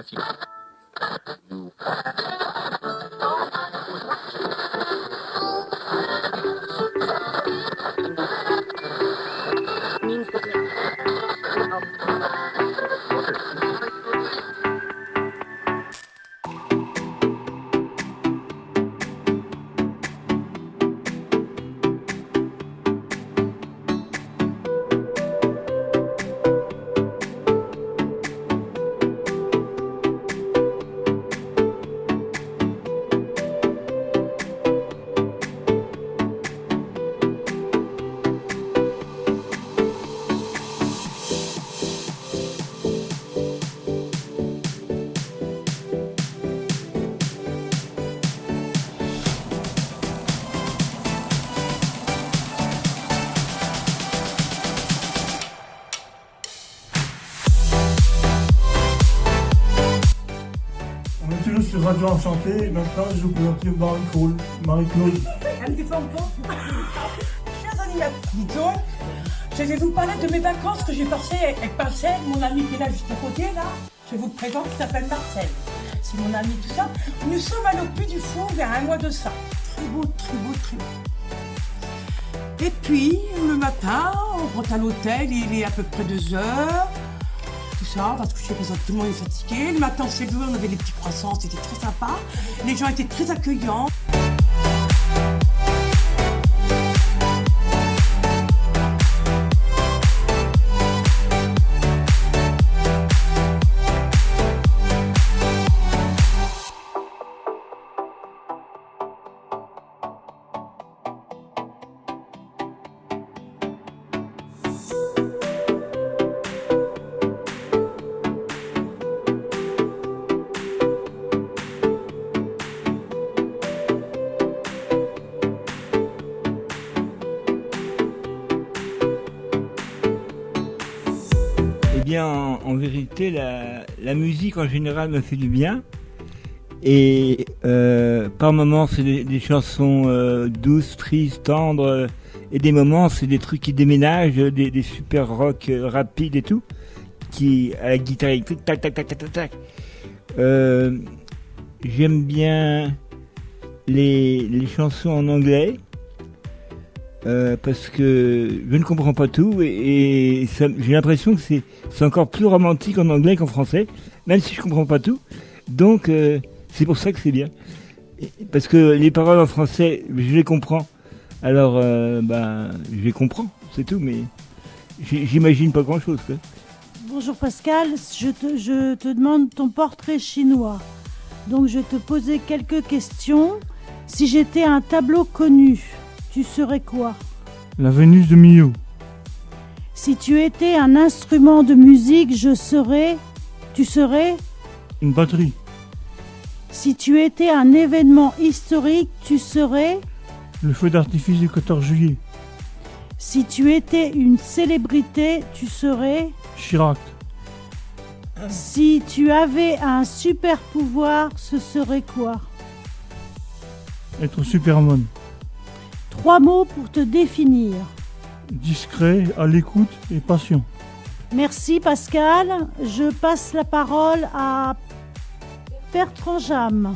classique. On est toujours sur Radio Enchanté. Maintenant, je vous présente Marie-Claude. Marie-Claude. Elle me déforme pas. Chers animateurs, dis donc, je vais vous parler de mes vacances que j'ai passées avec Marcel, mon ami qui est là juste à côté, là. Je vous le présente, il s'appelle Marcel. C'est mon ami, tout ça. Nous sommes allés au Puy du Fou vers un mois de ça. Très beau, très beau, très beau. Et puis, le matin, on rentre à l'hôtel, il est à peu près 2 heures. Tout ça, parce que je sais pas, tout le monde est fatigué. Le matin, on s'est levé, on avait des petits croissants, c'était très sympa. Les gens étaient très accueillants. Eh bien, en vérité, la musique en général me fait du bien. Et par moments, c'est des chansons douces, tristes, tendres. Et des moments, c'est des trucs qui déménagent, des super rock rapides et tout, qui à la guitare électrique, tac, tac, tac, tac, tac, tac. J'aime bien les chansons en anglais. Parce que je ne comprends pas tout et j'ai l'impression que c'est encore plus romantique en anglais qu'en français, même si je comprends pas tout. Donc c'est pour ça que c'est bien. Parce que les paroles en français, je les comprends. Alors je les comprends, c'est tout, mais j'imagine pas grand chose, quoi. Bonjour Pascal, je te demande ton portrait chinois. Donc je vais te poser quelques questions. Si j'étais un tableau connu, tu serais quoi? La Vénus de Milo. Si tu étais un instrument de musique, tu serais? Une batterie. Si tu étais un événement historique, tu serais? Le feu d'artifice du 14 juillet. Si tu étais une célébrité, tu serais? Chirac. Si tu avais un super pouvoir, ce serait quoi? Être Superman. 3 mots pour te définir. Discret, à l'écoute et patient. Merci Pascal. Je passe la parole à Bertrand Jam.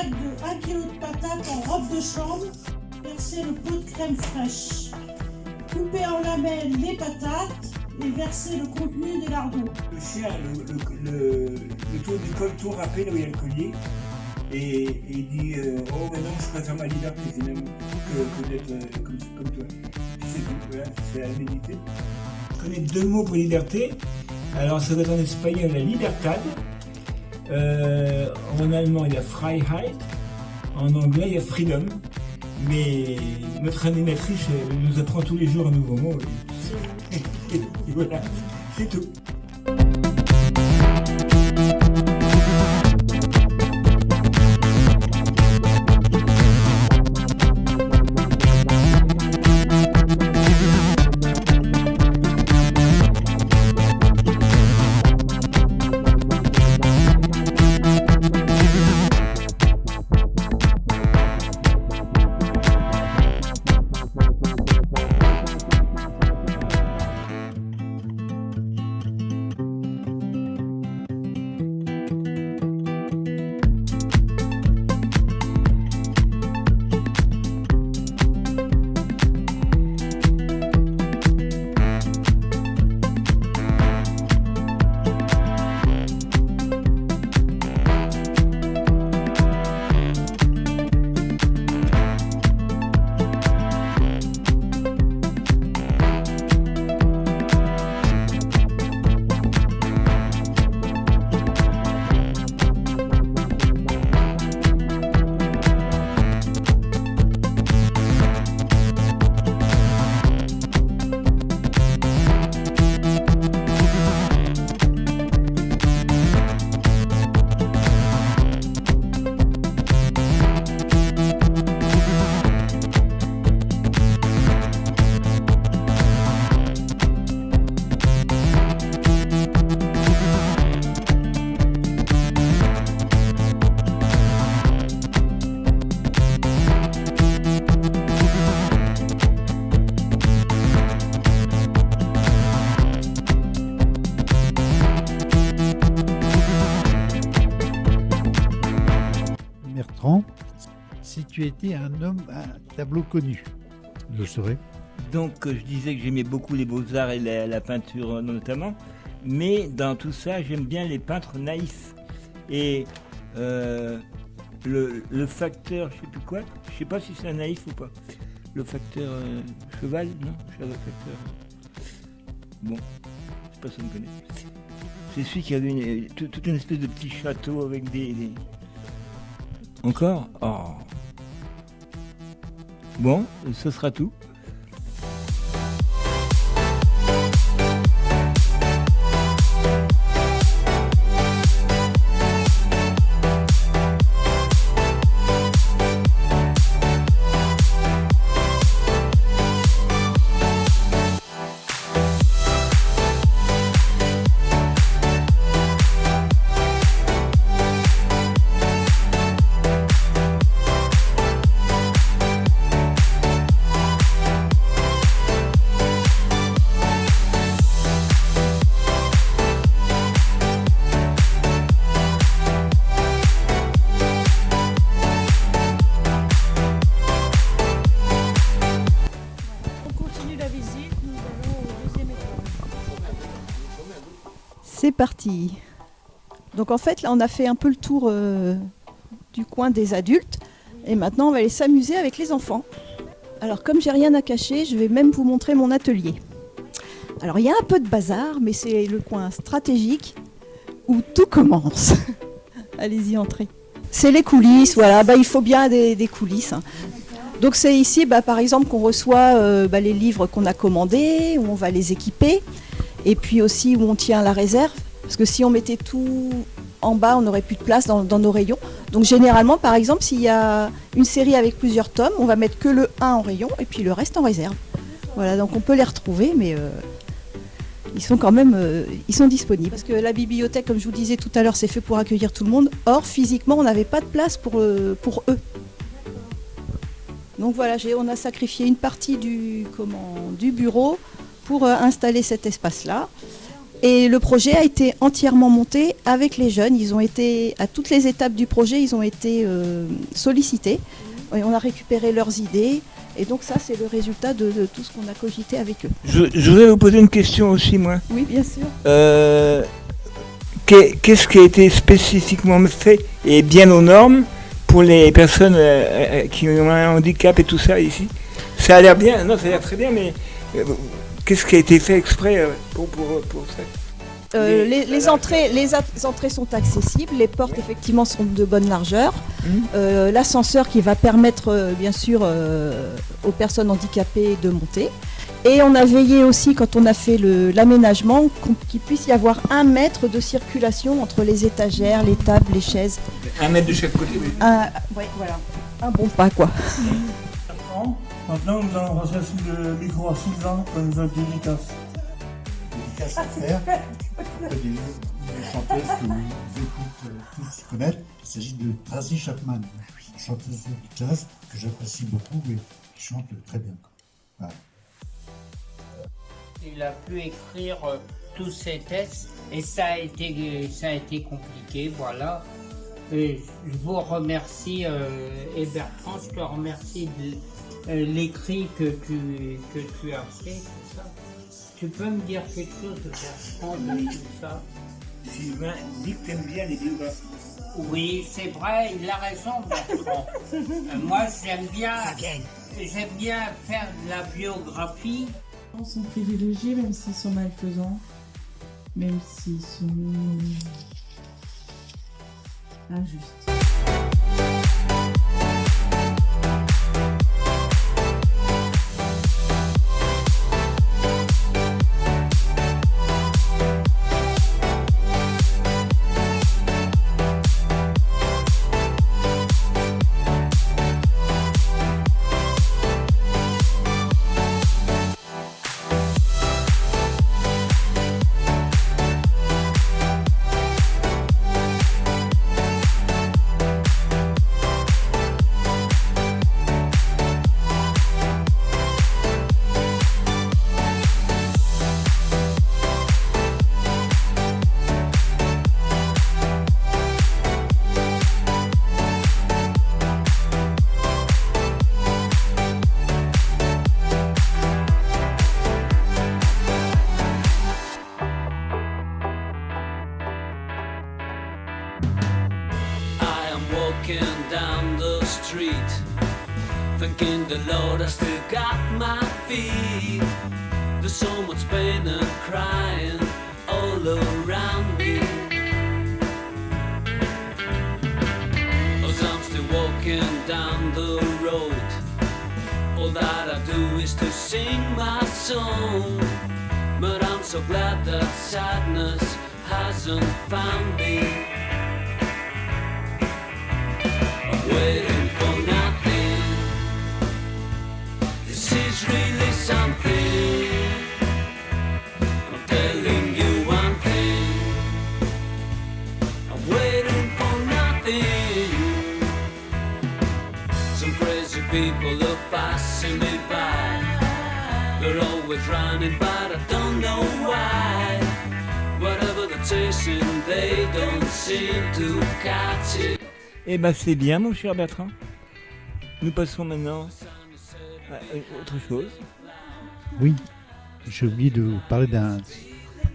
sac de 1 kg de patates en robe de chambre, versez le pot de crème fraîche. Coupez en lamelles les patates et versez le contenu des lardons. Le chien, le tour du colleton râpé, là où il y a le collier, et il dit oh mais non, je préfère ma liberté finalement que d'être comme toi. C'est tout, voilà, c'est à méditer. Je connais 2 mots pour liberté. Alors ça doit être en espagnol la libertad, en allemand il y a Freiheit, en anglais il y a freedom. Mais notre animatrice nous apprend tous les jours un nouveau mot. Et voilà, c'est tout. Si tu étais un homme à tableau connu, je saurais. Donc je disais que j'aimais beaucoup les beaux-arts et la peinture notamment, mais dans tout ça j'aime bien les peintres naïfs. Et le facteur, je sais plus quoi, je sais pas si c'est un naïf ou pas. Le facteur cheval, non, cheval facteur. Bon, je sais pas si on me connaît. C'est celui qui avait toute une espèce de petit château avec des... Encore ? Oh. Bon, ce sera tout. C'est parti. Donc en fait, là, on a fait un peu le tour du coin des adultes. Et maintenant, on va aller s'amuser avec les enfants. Alors, comme j'ai rien à cacher, je vais même vous montrer mon atelier. Alors, il y a un peu de bazar, mais c'est le coin stratégique où tout commence. Allez-y, entrez. C'est les coulisses, voilà. Il faut bien des coulisses. Donc, c'est ici, par exemple, qu'on reçoit les livres qu'on a commandés, où on va les équiper. Et puis aussi où on tient la réserve, parce que si on mettait tout en bas, on n'aurait plus de place dans nos rayons. Donc généralement, par exemple, s'il y a une série avec plusieurs tomes, on va mettre que le 1 en rayon et puis le reste en réserve. Voilà, donc on peut les retrouver, mais ils sont quand même ils sont disponibles. Parce que la bibliothèque, comme je vous disais tout à l'heure, c'est fait pour accueillir tout le monde. Or, physiquement, on n'avait pas de place pour eux. Donc voilà, on a sacrifié une partie du bureau pour installer cet espace-là. Et le projet a été entièrement monté avec les jeunes. Ils ont été, à toutes les étapes du projet, ils ont été sollicités. Et on a récupéré leurs idées. Et donc ça, c'est le résultat de tout ce qu'on a cogité avec eux. Je voudrais vous poser une question aussi, moi. Oui, bien sûr. Qu'est-ce qui a été spécifiquement fait et bien aux normes pour les personnes qui ont un handicap et tout ça ici? Ça a l'air bien, non, ça a l'air très bien, mais qu'est-ce qui a été fait exprès pour ça? Les entrées sont accessibles, les portes effectivement sont de bonne largeur. L'ascenseur qui va permettre bien sûr aux personnes handicapées de monter. Et on a veillé aussi quand on a fait l'aménagement qu'il puisse y avoir 1 mètre de circulation entre les étagères, les tables, les chaises. 1 mètre de chaque côté, oui. Oui, voilà. Un bon pas quoi. Maintenant, nous allons passer le micro à Sylvain pour une dédicace. Dédicace à faire. Des chanteuses que vous écoutez tous connaître. Il s'agit de Tracy Chapman, une chanteuse de jazz que j'apprécie beaucoup et qui chante très bien. Voilà. Il a pu écrire tous ses textes et ça a été compliqué, voilà. Et je vous remercie et Bertrand, je te remercie de l'écrit que tu as fait, tout ça. Tu peux me dire quelque chose de Bertrand de tout ça? Sylvain dit que t'aimes bien les biographies. Oui, c'est vrai, il a raison Bertrand. Moi j'aime bien faire de la biographie. Ils sont privilégiés même s'ils sont malfaisants, même s'ils sont injustes. walking down the street, thanking the Lord I still got my feet. There's so much pain and crying all around me, as I'm still walking down the road. All that I do is to sing my song, but I'm so glad that sadness hasn't found me. I'm waiting for nothing. This is really something. I'm telling you one thing. I'm waiting for nothing. Some crazy people are passing me by. They're always running, but I don't know why. Whatever they're chasing, they don't seem to catch it. Eh ben c'est bien mon cher Bertrand. Nous passons maintenant à autre chose. Oui, j'ai oublié de vous parler d'un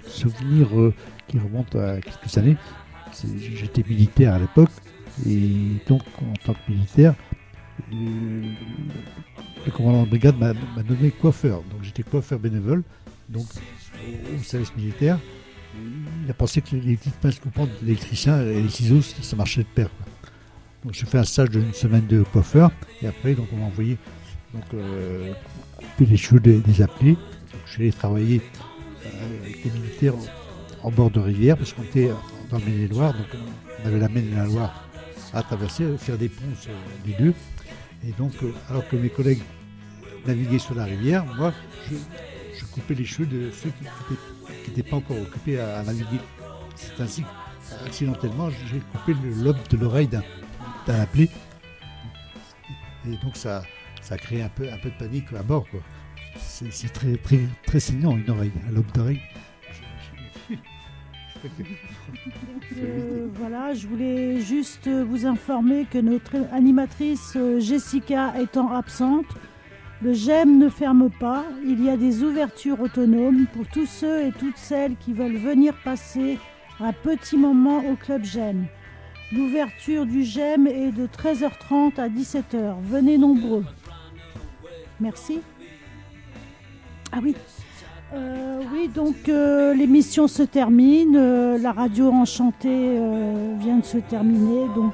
souvenir qui remonte à quelques années. J'étais militaire à l'époque et donc en tant que militaire, le commandant de brigade m'a donné coiffeur. Donc j'étais coiffeur bénévole donc au service militaire. Il a pensé que les petites pinces coupantes de l'électricien et les ciseaux, ça marchait de pair, quoi. Donc j'ai fait un stage d'une semaine de coiffeur et après donc on m'a envoyé les cheveux des appelés. Donc, je suis allé travailler avec des militaires en bord de rivière parce qu'on était dans le Maine-et-Loire, donc on avait la Maine et la Loire à traverser, faire des ponts sur les deux. Et donc alors que mes collègues naviguaient sur la rivière, moi je coupais les cheveux de ceux qui n'étaient pas encore occupés à naviguer. C'est ainsi qu'accidentellement j'ai coupé le lobe de l'oreille d'un appelé. Et donc ça a créé un peu de panique à bord, quoi. C'est très, très, très saignant une oreille, un lobe d'oreille. Voilà, je voulais juste vous informer que notre animatrice Jessica étant absente, le GEM ne ferme pas. Il y a des ouvertures autonomes pour tous ceux et toutes celles qui veulent venir passer un petit moment au Club GEM. L'ouverture du GEM est de 13h30 à 17h. Venez nombreux. Merci. Ah oui. Oui, donc l'émission se termine. La radio enchantée vient de se terminer. Donc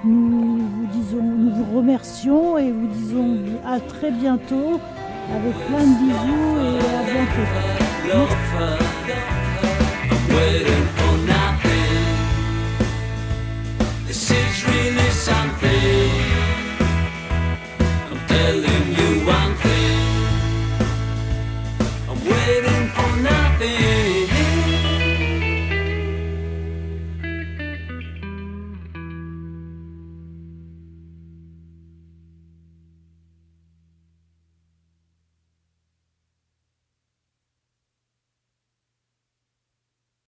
nous vous remercions et vous disons à très bientôt avec plein de bisous et à bientôt. Merci.